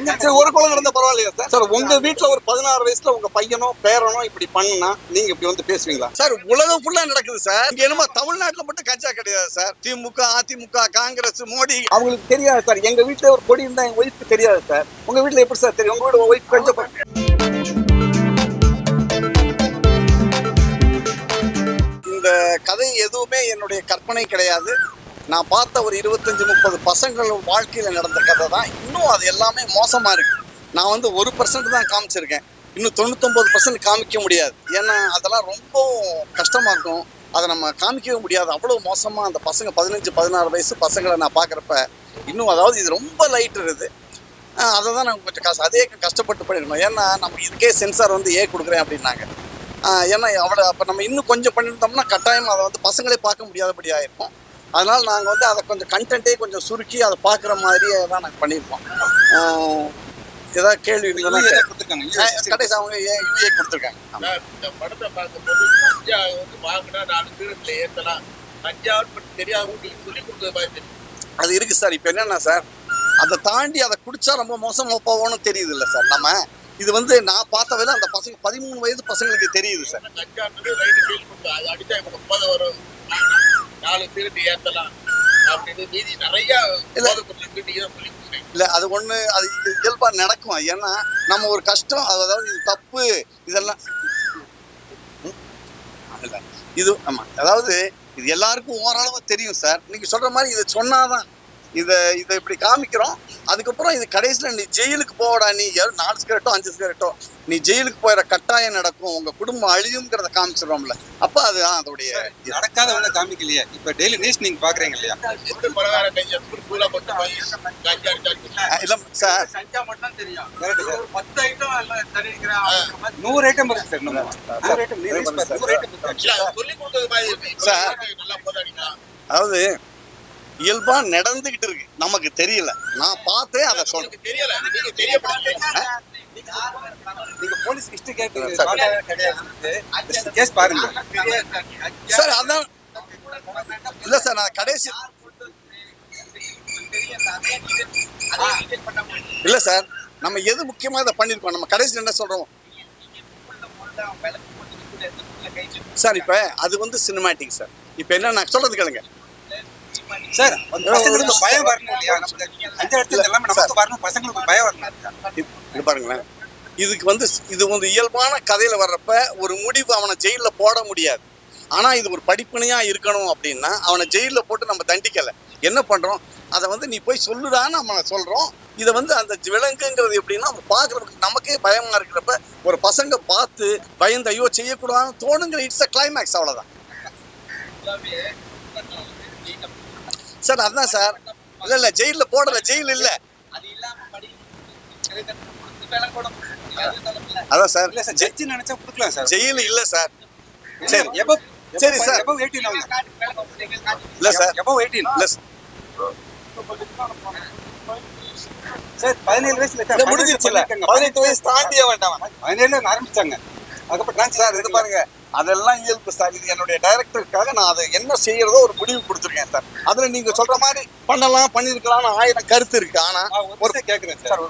சரி, ஒரு குழந்தை இருந்தா பரவாயில்லையா சார்? சார் உங்க வீட்டுல ஒரு 16 வயசுல உங்க பையனோ பேரனோ இப்படி பண்ணுனா நீங்க இப்படி வந்து பேசுவீங்களா சார்? உலகம் ஃபுல்லா நடக்குது சார். இங்க என்னமோ தமிழ்நாட்டுல மட்டும் கஞ்சா கிடையாது சார். திமுக, அதிமுக, காங்கிரஸ், மோடி அவங்களுக்கு தெரியாது சார். எங்க வீட்டுல ஒரு கொடி இருந்தா எங்க ஒய்ஃப்க்கு தெரியாது சார். உங்க வீட்டுல எப்படி சார் தெரியும்? உங்களோட ஒய்ஃப் கஞ்சா இந்த கதை எதுவுமே என்னுடைய கற்பனை கிடையாது. நான் பார்த்த ஒரு 25-30 பசங்கள் வாழ்க்கையில் நடந்த கதை தான். இன்னும் அது எல்லாமே மோசமாக இருக்குது. நான் வந்து 1% தான் காமிச்சிருக்கேன். இன்னும் 99% காமிக்க முடியாது. ஏன்னா அதெல்லாம் ரொம்ப கஷ்டமாக இருக்கும். அதை நம்ம காமிக்கவே முடியாது. அவ்வளோ மோசமாக அந்த பசங்க 15-16 வயசு பசங்களை நான் பார்க்குறப்ப இன்னும் அதாவது இது ரொம்ப லைட் இருக்குது. அதை தான் நாங்கள் கொஞ்சம் அதே கஷ்டப்பட்டு பண்ணியிருக்கோம். ஏன்னா நம்ம இதுக்கே சென்சார் வந்து கொடுக்குறேன் அப்படின்னாங்க. ஏன்னா அப்போ நம்ம இன்னும் கொஞ்சம் பண்ணியிருந்தோம்னா கட்டாயம் அதை வந்து பசங்களே பார்க்க முடியாதபடி ஆகிருக்கும். அதனால் நாங்கள் வந்து அதை கொஞ்சம் கண்டென்ட்டே கொஞ்சம் சுருக்கி அதை பார்க்குற மாதிரியே தான் நாங்கள் பண்ணியிருக்கோம். ஏதாவது கேள்வி கொடுத்துருக்காங்க கடைசி அவங்க யூஏ கொடுத்துருக்காங்க. இந்த படத்தை பார்க்கும்போது கஞ்சா வந்து வாங்கினா 4 பேருக்கு ஏற்றலாம், கஞ்சாவுன்னு தெரியாதவங்களுக்கு சொல்லிக் கொடுக்குற மாதிரி தெரியும். அது இருக்குது சார். இப்போ என்னென்னா சார், அதை தாண்டி அதை குடித்தா ரொம்ப மோசமாக போவோன்னு தெரியுது இல்லை சார். நம்ம இது வந்து நான் பார்த்த வரை அந்த பசங்க 13 வயது பசங்களுக்கு தெரியுது சார். கஞ்சான்றது ரைட்டு ஃபீல் பண்ணுறோம். அது அடித்தா இப்போ 30 வரும், 4 பேருக்கு ஏற்றலாம் அப்படின்னு மீதி நிறைய இல்லை அது ஒன்று. அது இயல்பாக நடக்கும். ஏன்னா நம்ம ஒரு கஷ்டம், அதாவது இது தப்பு, இதெல்லாம் இது ஆமாம். அதாவது இது எல்லாருக்கும் ஓரளவு தெரியும் சார். நீங்கள் சொல்கிற மாதிரி இதை சொன்னாதான் இதை இப்படி காமிக்கிறோம். அதுக்கப்புறம் இது கடைசியில் நீ ஜெயிலுக்கு போகடா, நீ 4 சிகரெட்டோ 5 சிகரெட்டோ நீ ஜெயிலுக்கு போயிட கட்டாயம் நடக்கும், உங்கள் குடும்பம் அழியுங்கிறத காமிச்சிடுறோம்ல. அப்போ அது அதோடைய நடக்காத ஒன்று காமிக்கலையா? இப்போ டெய்லி நியூஸ் நீங்கள் பார்க்குறீங்க இல்லையா? இல்லை சார், 100 ஐட்டம் இருக்கு சார். 100 item sir. அதாவது இயல்பாக நடந்துகிட்டு இருக்கு, நமக்கு தெரியல. நான் பார்த்தேன், அதை சொல்றேன். நீங்க போலீஸ் ஹிஸ்டரி கேஸ் பாருங்க சார். அதான் இல்லை சார், நான் கடைசி இல்லை சார், நம்ம எது முக்கியமாக இதை பண்ணியிருக்கோம். நம்ம கடைசியில் என்ன சொல்கிறோம் சார்? இப்போ அது வந்து சினிமேட்டிக் சார். இப்போ என்ன நான் சொல்கிறது கேளுங்க சார். பசங்களுக்கு பயம் வரணும் இல்லையா? நமக்கு 5 இடத்துல எல்லாமே நமக்கு வரணும், பசங்களுக்கு பயம் வரணும். இது பாருங்களேன், இது வந்து இயல்பான கதையில் வர்றப்ப ஒரு முடிவு அவனை ஜெயிலில் போட முடியாது. ஆனால் இது ஒரு படிப்பனையாக இருக்கணும் அப்படின்னா அவனை ஜெயிலில் போட்டு நம்ம தண்டிக்கலை. என்ன பண்ணுறோம், அதை வந்து நீ போய் சொல்லுடான்னு நம்ம சொல்கிறோம். இதை வந்து அந்த விலங்குங்கிறது எப்படின்னா நம்ம பார்க்குறதுக்கு நமக்கே பயமாக இருக்கிறப்ப ஒரு பசங்க பார்த்து பயந்து ஐயோ செய்யக்கூடாதுன்னு தோணுங்கிற இட்ஸ் அ கிளைமேக்ஸ். அவ்வளோதான் சார். அதுதான் சார். இல்லை ஜெயிலில் போடலை, ஜெயில் இல்லை. அதான் சார், ஜட்ஜி நினைச்சா கொடுக்கலாம் சார். ஜெயில் இல்லை சார். சரி சரி சார். எபவ் 18 இல்லை சார், எபவ் 18 இல்லை சார். 17 வயசுல முடிஞ்சிருச்சு. 18 வயசு தாண்டிய வேண்டாம், 17 ஆரம்பிச்சாங்க. அதுக்கப்புறம் சார் இது பாருங்க, அதெல்லாம் இயல்பு சார். இது என்னுடைய டைரக்டருக்காக நான் அதை என்ன செய்யறதோ ஒரு முடிவு கொடுத்துருக்கேன் சார். அதில் நீங்க சொல்ற மாதிரி பண்ணலாம், பண்ணியிருக்கலாம்னு 1000 கருத்து இருக்கு. ஆனா ஒரு கேட்குறேன் சார்,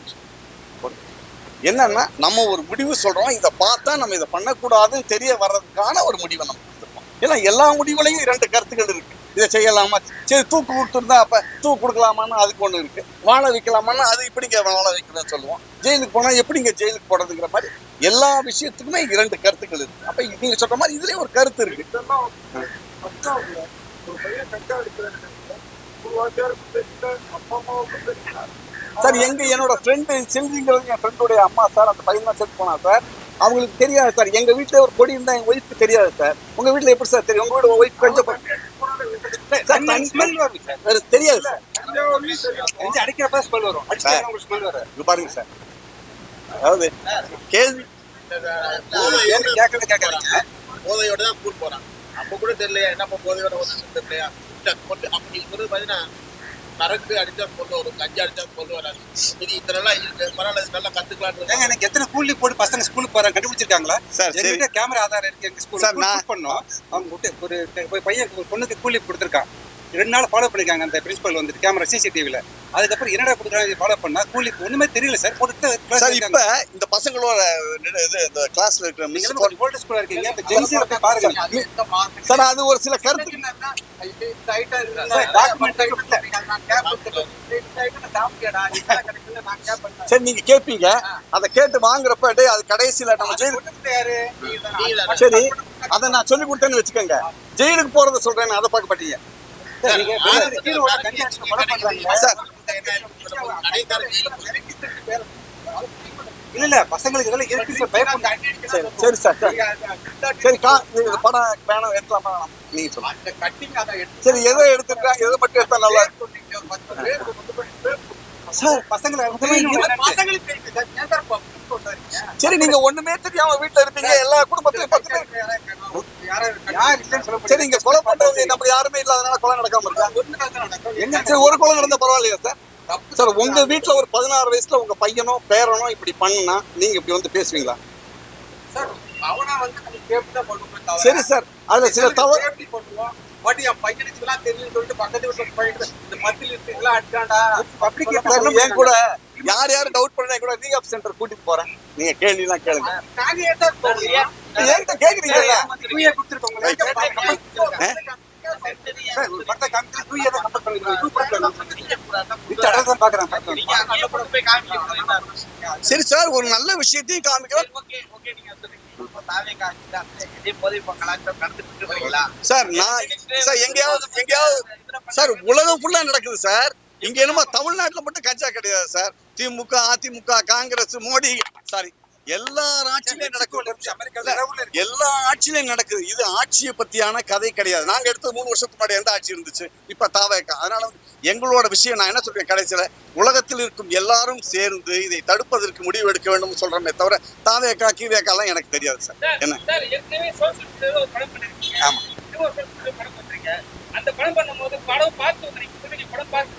என்னன்னா நம்ம ஒரு முடிவு சொல்றோம், இதை பார்த்தா நம்ம இதை பண்ணக்கூடாதுன்னு தெரிய வர்றதுக்கான ஒரு முடிவை நம்ம கொடுத்துருக்கோம். ஏன்னா எல்லா முடிவுலையும் 2 கருத்துக்கள் இருக்கு. இதை செய்யலாமா, சரி தூக்கு கொடுத்துருந்தா அப்ப தூக்கு கொடுக்கலாமான்னு அதுக்கு ஒன்று இருக்கு. வாழ வைக்கலாமான்னு அது இப்படிங்க வாழ வைக்கணும்னு சொல்லுவோம். ஜெயிலுக்கு போனா எப்படிங்க ஜெயிலுக்கு போடுறதுங்கிற மாதிரி எல்லா விஷயத்துக்குமே 2 கருத்துக்கள் இருக்கு. அப்ப நீங்க சொல்ற மாதிரி இதுலயும் ஒரு கருத்து இருக்கு. சார் என்னோட ஃப்ரெண்டு செல்விங்கிறது என் ஃப்ரெண்டுடைய அம்மா சார். அந்த பையன் தான் செத்து போனா சார். அவங்களுக்கு தெரியாது சார். எங்க வீட்டுல ஒரு கொடி இருந்தா எங்க ஒய்ஃப்க்கு தெரியாது சார். உங்க வீட்டுல எப்படி சார் தெரியும்? உங்களோட ஒய்ஃப் கொஞ்சம் தெரியாது சார். அடிக்கிறப்ப ஸ்மெல் வரும், ஸ்மெல் வரும். இது பாருங்க சார், அதாவது கேள்வி கேட்கறீங்க. போதையோட தான் ஸ்கூல் போறான். அப்போ கூட தெரியலையா என்னப்பா போதையோட தெரியலையா? அப்படி பார்த்தீங்கன்னா சரக்கு அடிச்சா கொண்டு வரும், கஞ்சா அடிச்சா கொண்டு வராது. இது இதெல்லாம் இருக்கு, பரவாயில்ல, நல்லா கத்துக்கலாம். எனக்கு எத்தனை கூலி போட்டு பசங்க ஸ்கூலுக்கு போறாங்க கண்டுபிடிச்சிருக்காங்களா சார்? கேமரா ஆதாரம் இருக்கு. எங்க ஸ்கூல் பண்ணோம். அவங்க ஒரு பையன் ஒரு பொண்ணுக்கு கூலி கொடுத்துருக்கான். 2 நாள் ஃபாலோ பண்ணிருக்காங்க அந்த பிரின்சிபல் வந்துட்டு கேமரா சிசிடிவில. அதுக்கப்புறம் என்னடா கொடுக்குறாங்க ஃபாலோ பண்ணா கூலி ஒண்ணுமே தெரியல சார். போட்டு சார் இப்ப இந்த பசங்களோட இது இந்த கிளாஸ்ல இருக்கிற மிஸ் வோல்ட் ஸ்கூல்ல இருக்கீங்க. இப்ப ஜென்சில போய் பாருங்க சார், அது ஒரு சில கருத்து சரி நீங்க கேட்பீங்க. அதை கேட்டு வாங்குறப்ப டேய் அது கடைசியில நம்ம ஜெயிலுக்கு சரி அதை நான் சொல்லி கொடுத்தேன்னு வச்சுக்கோங்க, ஜெயிலுக்கு போறதை சொல்றேன், அதை பார்க்க மாட்டீங்க சார். இல்ல பசங்களுக்கு இதெல்லாம் இருக்கு சார், பயப்படாதீங்க. சரி சார் சரி படம் வேணாம் எடுக்கலாமா வேணாம் நீங்க சொல்லுங்க. சரி எதை எடுத்துருக்காங்க, எதை மட்டும் எடுத்தா நல்லா இருக்கும் சார்? பசங்களை சரி நீங்க ஒண்ணுமே தெரியாம வீட்டுல இருப்பீங்க, எல்லா குடும்பத்திலயும் 10 பேர். சரி இங்க கொலை பண்றவங்க நம்ம யாருமே இல்லாதனால கொலை நடக்காம இருக்கா? சரி ஒரு கொலை நடந்தா பரவாயில்லையா சார்? சார் உங்க வீட்டுல ஒரு 16 வயசுல உங்க பையனோ பேரனோ இப்படி பண்ணா நீங்க இப்படி வந்து பேசுவீங்களா? சரி சார், அதுல சில தவறு ஏன் கூட யார் யாரு டவுட் பண்ணா கூட ரீஹாப் சென்டர் கூட்டிட்டு போறேன், நீங்க கேள்வி எல்லாம் கேளுங்க. என்கிட்ட கேக்குறீங்கல்ல சரி சார், ஒரு நல்ல விஷயத்தையும் காமிக்கலாம் சார். நான் சார் எங்கேயாவது சார் உலகம் ஃபுல்லா நடக்குது சார். இங்க என்னமோ தமிழ்நாட்டுல மட்டும் கஞ்சா கிடையாது சார். திமுக அதிமுக காங்கிரஸ் மோடி சாரி எல்லா ஆட்சியிலையும் நடக்குது, எல்லா ஆட்சியிலையும் நடக்குது. இது ஆட்சியை பத்தியான கதை கிடையாது. நாங்க எடுத்தது 3 வருஷத்துக்கு முன்னாடி எந்த ஆட்சி இருந்துச்சு, இப்ப தாவேக்கா. அதனால எங்களோட விஷயம் நான் என்ன சொல்றேன், கடைசியில உலகத்தில் இருக்கும் எல்லாரும் சேர்ந்து இதை தடுப்பதற்கு முடிவு எடுக்க வேண்டும் சொல்றோமே தவிர தாவேக்கா கீவேக்கா எல்லாம் எனக்கு தெரியாது சார். என்ன ஆமா அந்த படம் பண்ணும்போது படம் பார்த்தவங்க நீங்க சொன்னீங்க, படம் பார்த்து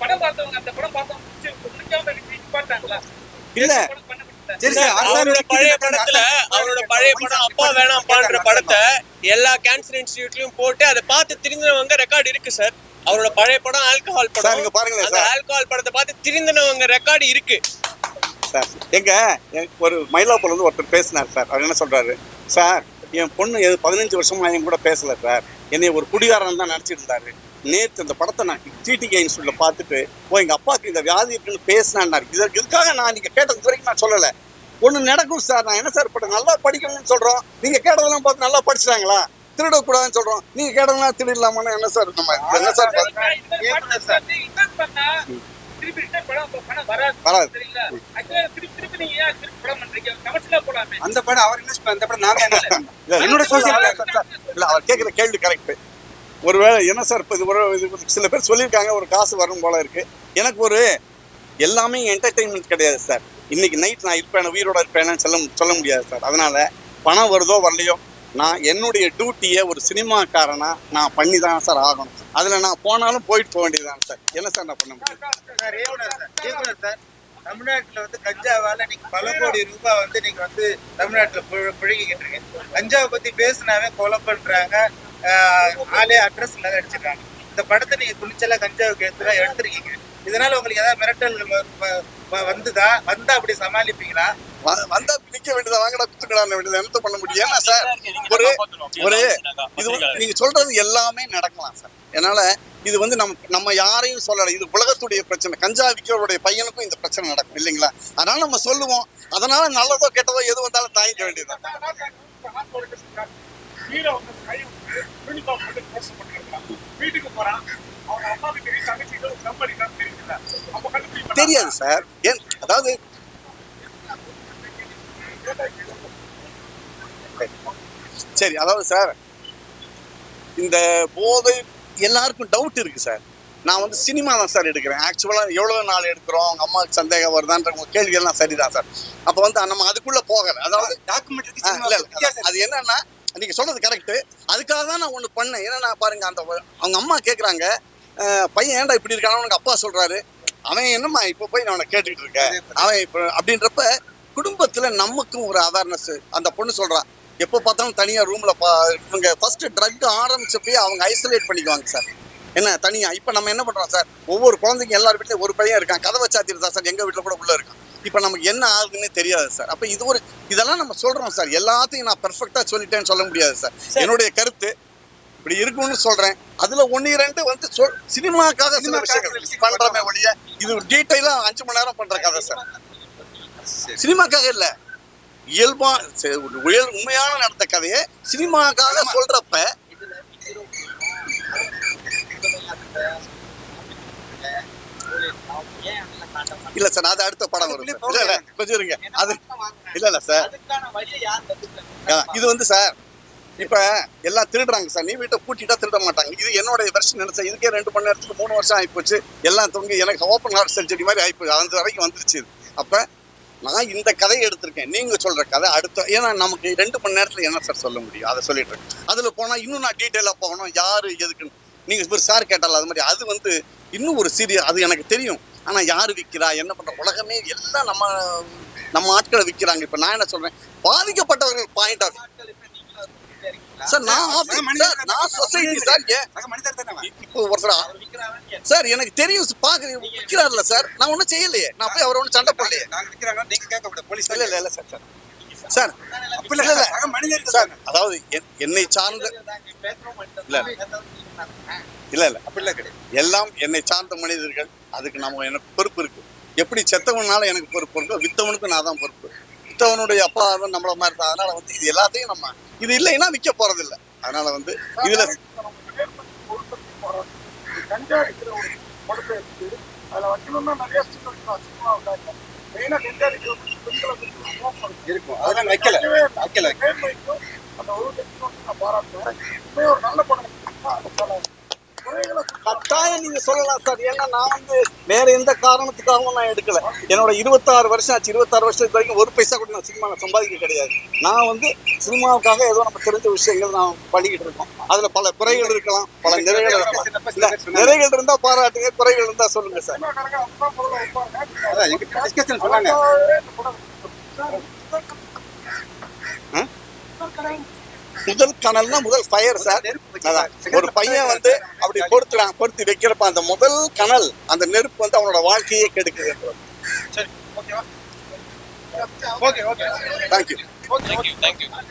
படம் பார்த்தவங்க அந்த படம் பார்த்தவங்க முடிக்காம நிப்பாட்டாங்களா? இல்ல அவரோட பழைய படத்துல அவரோட பழைய படம் அப்பா வேணாம்பான்ற படத்தை எல்லா கேன்சர் இன்ஸ்டிடியூட்லயும் போட்டு அதை பார்த்து திருந்தினவங்க ரெக்கார்டு இருக்கு சார். அவரோட பழைய படம் ஆல்கஹால் படம், பாருங்க அந்த ஆல்கஹால் படத்தை பார்த்து திருந்தினவங்க ரெக்கார்டு இருக்கு சார். ஒரு மயிலாப்பூர்ல இருந்து ஒருத்தர் பேசினார் சார். அவர் என்ன சொல்றாரு, சார் என் பொண்ணு 15 வருஷமா என் கூட பேசல சார், என்னை ஒரு குடிகாரன் தான் நினைச்சிட்டு இருந்தாரு. நேற்று இந்த படத்தை நான் டிடிகே இன்ஸ்டியூட்ல பார்த்துட்டு எங்க அப்பாவுக்கு இந்த வியாதி இருக்குன்னு பேசினாரு. இதுக்காக நான் நீங்க கேட்டது வரைக்கும் நான் சொல்லலை. ஒண்ணு நடக்கும் சார். நான் என்ன சார் படம் நல்லா படிக்கணும்னு சொல்றோம், நீங்க கேட்டதெல்லாம் பார்த்து நல்லா படிச்சிட்டாங்களா? திருடக்கூடாதுன்னு சொல்றோம், நீங்க கேட்டதெல்லாம் திருடலாமான்னு என்ன சார் நம்ம என்ன சார் வராது. அந்த படம் அவர் இன்வெஸ்ட் பண்ண, அந்த படம் நான் என்னோட சோசியல் இல்ல அவர் கேட்குற கேள்வி கரெக்ட். ஒருவேளை என்ன சார் இப்போ இது சில பேர் சொல்லியிருக்காங்க ஒரு காசு வரும் போல இருக்கு. எனக்கு ஒரு எல்லாமே என்டர்டெயின்மெண்ட் கிடையாது சார். இன்னைக்கு நைட் நான் இருப்பேன் உயிரோட இருப்பேன்னு சொல்ல முடியாது சார். அதனால பணம் வருதோ வரலையோ நான் என்னுடைய டியூட்டியை ஒரு சினிமாக்காரனா நான் பண்ணி தான் சார் ஆகணும். அதுல நான் போனாலும் போயிட்டு போக வேண்டியதுதான் சார். என்ன சார் நான் பண்ண முடியும் சார்? தமிழ்நாட்டுல வந்து கஞ்சாவால நீங்க பல கோடி ரூபாய் வந்து நீங்க வந்து தமிழ்நாட்டுல புழங்கிக்கிட்டு இருக்கீங்க. கஞ்சாவை பத்தி பேசினாவே கொலை பண்றாங்க, ஆளே அட்ரஸ் இல்லாத அடிச்சிருக்காங்க. இந்த படத்தை நீங்க துணிச்சலா கஞ்சாவுக்கு எடுத்துருக்கீங்க. இதனால உங்களுக்கு ஏதாவது மிரட்டல் வந்தா அப்படி சமாளிப்பீங்களா? வந்தா நிக்க வேண்டியதா, வாங்கடா குத்துக்கடா வேண்டியது, என்ன பண்ண முடியும்? ஏன்னா சார் ஒரு இது நீங்க சொல்றது எல்லாமே நடக்கலாம் சார். அதனால இது வந்து நம்ம யாரையும் சொல்லலை. இது உலகத்துடைய பிரச்சனை. கஞ்சா விற்கிறவருடைய பையனுக்கும் இந்த பிரச்சனை நடக்கும் இல்லைங்களா? அதனால நம்ம சொல்லுவோம். அதனால நல்லதோ கெட்டதோ எது வந்தாலும் தாங்கிக்க வேண்டியதுதான். தெரியாது சார். ஏன் அதாவது சரி அதாவது சார் இந்த போதை எல்லாருக்கும் டவுட் இருக்கு சார். நான் வந்து சினிமா தான் சார் எடுக்கிறேன். ஆக்சுவலாக எவ்வளோ நாள் எடுக்கிறோம், அவங்க அம்மாவுக்கு சந்தேகம் வருதான்ற கேள்விகள்லாம் சரிதான் சார். அப்போ வந்து நம்ம அதுக்குள்ளே போகலை. அதாவது டாக்குமெண்ட்ரி அது என்னன்னா நீங்கள் சொல்கிறது கரெக்டு. அதுக்காக தான் நான் ஒன்று பண்ணேன். ஏன்னா நான் பாருங்கள் அவங்க அம்மா கேட்குறாங்க, பையன் ஏன்டா இப்படி இருக்கானு உனக்கு அப்பா சொல்கிறாரு, அவன் என்னம்மா இப்போ போய் நான் அவனை கேட்டுக்கிட்டு இருக்கேன் அவன் இப்போ அப்படின்றப்ப குடும்பத்தில் நமக்கும் ஒரு அவேர்னஸ். அந்த பொண்ணு சொல்கிறான், எப்போ பார்த்தாலும் தனியாக ரூமில் இவங்க ஃபர்ஸ்ட் ட்ரக் ஆரம்பிச்சப்பயே அவங்க ஐசோலேட் பண்ணிக்குவாங்க சார். என்ன தனியாக இப்போ நம்ம என்ன பண்ணுறோம் சார், ஒவ்வொரு குழந்தைங்க எல்லார் வீட்லையும் ஒரு பையன் இருக்கான், கதவை சாத்திட்டு தான் சார் எங்கள் வீட்டில் கூட உள்ளே இருக்கான். இப்போ நமக்கு என்ன ஆகுதுன்னு தெரியாது சார். அப்போ இதெல்லாம் நம்ம சொல்கிறோம் சார். எல்லாத்தையும் நான் பெர்ஃபெக்டாக சொல்லிட்டேன்னு சொல்ல முடியாது சார். என்னுடைய கருத்து இப்படி இருக்கும்னு சொல்கிறேன். அதில் 1-2 வந்து சினிமாக்காக சில விஷயங்கள் பண்ணுறமே ஒழிய இது டீட்டெயிலாக 5 மணி நேரம் பண்ணுற கதை சார். சினிமாக்காக இல்லை, இயல்பா உண்மையான நடந்த கதையை சினிமாக்காக சொல்றப்ப இல்ல சார், அது அடுத்த படம் வரும் சார். இல்ல இல்ல கொஞ்சம் இருங்க, அது இல்ல சார். இது வந்து சார் இப்ப எல்லாம் திருடுறாங்க சார். நீ வீட்டை பூட்டிட்டா திருட மாட்டாங்க. இது என்னோட வெர்ஷன் நினைச்சேன். இதுக்கே 2 மணி நேரத்துக்கு 3 வருஷம் ஆயிப்போச்சு. எல்லாம் தொங்கி எனக்கு ஓப்பன் ஹார்ட் சர்ஜரி மாதிரி ஆயிப்போச்சு. அந்த வரைக்கும் வந்துருச்சு. அப்ப நான் இந்த கதையை எடுத்திருக்கேன். நீங்க சொல்ற கதை அடுத்த, ஏன்னா நமக்கு 2 மணி நேரத்துல என்ன சார் சொல்ல முடியும், அதை சொல்லிட்டு இருக்கேன். அதுல போனா இன்னும் நான் டீட்டெயிலா போகணும், யாரு எதுக்குன்னு. நீங்க ஒரு சார் கேட்டால அது மாதிரி அது வந்து இன்னும் ஒரு சீரியஸ், அது எனக்கு தெரியும். ஆனா யாரு விற்கிறா, என்ன பண்ற, உலகமே எல்லாம் நம்ம ஆட்களை விற்கிறாங்க. இப்ப நான் என்ன சொல்றேன், பாதிக்கப்பட்டவர்கள் பாயிண்ட் ஆஃப் சார், நான் சொசைட்டி சார். இப்போ ஒருத்தர் சார் எனக்கு தெரியும் விற்கிறாருல சார், நான் ஒன்றும் செய்யலையே, நான் போய் அவரை ஒன்றும் சண்டை போடலையே. இல்ல இல்ல இல்ல சார் சார் சார் இல்ல இல்ல சார், அதாவது என்னை சார்ந்த இல்ல இல்ல அப்படிலாம் கிடையாது. எல்லாம் என்னை சார்ந்த மனிதர்கள். அதுக்கு எனக்கு பொறுப்பு இருக்கு. எப்படி செத்தவனால எனக்கு பொறுப்பு இருக்கோ, வித்தவனுக்கும் நான் தான் பொறுப்பு. வித்தவனுடைய அப்பா நம்மள மாதிரி தான். அதனால வந்து இது எல்லாத்தையும் நம்ம இது இல்லைன்னா விற்க போறது இல்லை. அதனால வந்து இதுல கஞ்சா அடிக்கிற ஒரு படத்தை எடுத்து அதில் வைக்கணும்னா நிறைய மெயினாக கஞ்சா அடிக்கிற இருக்கும். அதெல்லாம் வைக்கல அந்த ஒரு நான் பாராட்டுவேன். ஒரு நல்ல படம். கட்டாயம் நீங்க சொல்லலாம் சார். ஏன்னா நான் வந்து வேற எந்த காரணத்துக்காகவும் நான் எடுக்கல. என்னோட 26 வருஷம் ஆச்சு. 26 வருஷத்துக்கு வரைக்கும் ஒரு பைசா கூட நான் சினிமாவில் சம்பாதிக்க கிடையாது. நான் வந்து சினிமாவுக்காக ஏதோ நம்ம தெரிஞ்ச விஷயங்கள் நான் பண்ணிக்கிட்டு இருக்கோம். அதுல பல குறைகள் இருக்கலாம், பல நிறைகள் இருக்கலாம். நிறைகள் இருந்தா பாராட்டுங்க, குறைகள் இருந்தா சொல்லுங்க சார். முதல் கனல்னா முதல் ஃபயர் சார். ஒரு பையன் வந்து அப்படி பொறுத்து வைக்கிறப்ப அந்த முதல் கனல், அந்த நெருப்பு வந்து அவனோட வாழ்க்கையே கெடுக்குது. தேங்க்யூ.